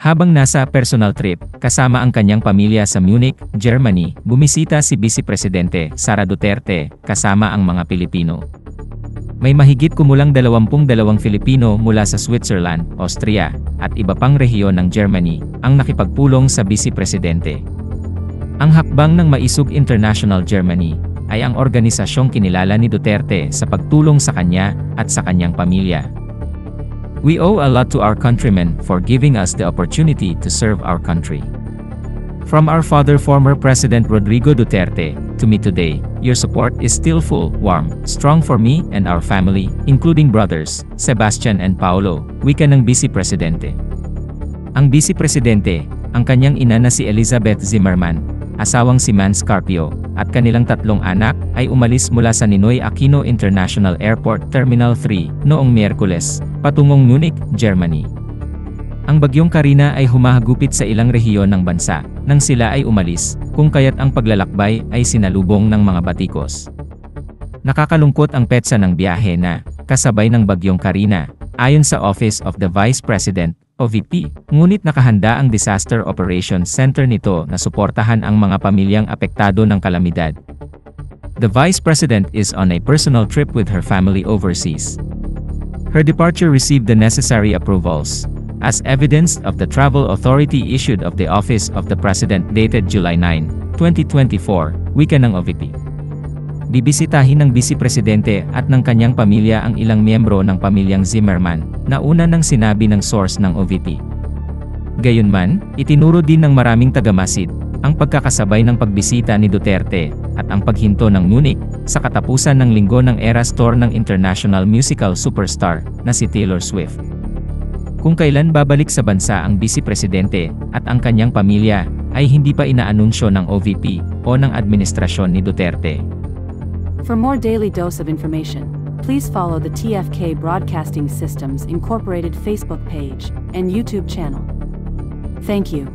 Habang nasa personal trip, kasama ang kanyang pamilya sa Munich, Germany, bumisita si Vice Presidente Sara Duterte, kasama ang mga Pilipino. May mahigit kumulang 22 Filipino mula sa Switzerland, Austria, at iba pang rehiyon ng Germany, ang nakipagpulong sa Vice Presidente. Ang hakbang ng Maisog International Germany, ay ang organisasyong kinilala ni Duterte sa pagtulong sa kanya at sa kanyang pamilya. We owe a lot to our countrymen for giving us the opportunity to serve our country. From our father former President Rodrigo Duterte, to me today, your support is still full, warm, strong for me and our family, including brothers, Sebastian and Paolo, wika ng Vice Presidente. Ang Vice Presidente, ang kanyang ina na si Elizabeth Zimmerman, asawang si Mans Carpio, at kanilang 3 anak, ay umalis mula sa Ninoy Aquino International Airport Terminal 3, noong Miyerkules, patungong Munich, Germany. Ang bagyong Karina ay humahagupit sa ilang rehiyon ng bansa, nang sila ay umalis, kung kaya't ang paglalakbay ay sinalubong ng mga batikos. Nakakalungkot ang petsa ng biyahe na, kasabay ng bagyong Karina, ayon sa Office of the Vice President, OVP, ngunit nakahanda ang Disaster Operations Center nito na suportahan ang mga pamilyang apektado ng kalamidad. The Vice President is on a personal trip with her family overseas. Her departure received the necessary approvals, as evidenced of the travel authority issued of the Office of the President dated July 9, 2024, wika ng OVP. Bibisitahin ng Vice Presidente at ng kanyang pamilya ang ilang miyembro ng pamilyang Zimmerman, na una nang sinabi ng source ng OVP. Gayunman, itinuro din ng maraming tagamasid, ang pagkakasabay ng pagbisita ni Duterte, at ang paghinto ng Munich, sa katapusan ng linggo ng Eras Tour ng international musical superstar, na si Taylor Swift. Kung kailan babalik sa bansa ang Vice Presidente, at ang kanyang pamilya, ay hindi pa inaanunsyo ng OVP, o ng administrasyon ni Duterte. For more daily dose of information, please follow the TFK Broadcasting Systems Incorporated Facebook page and YouTube channel. Thank you.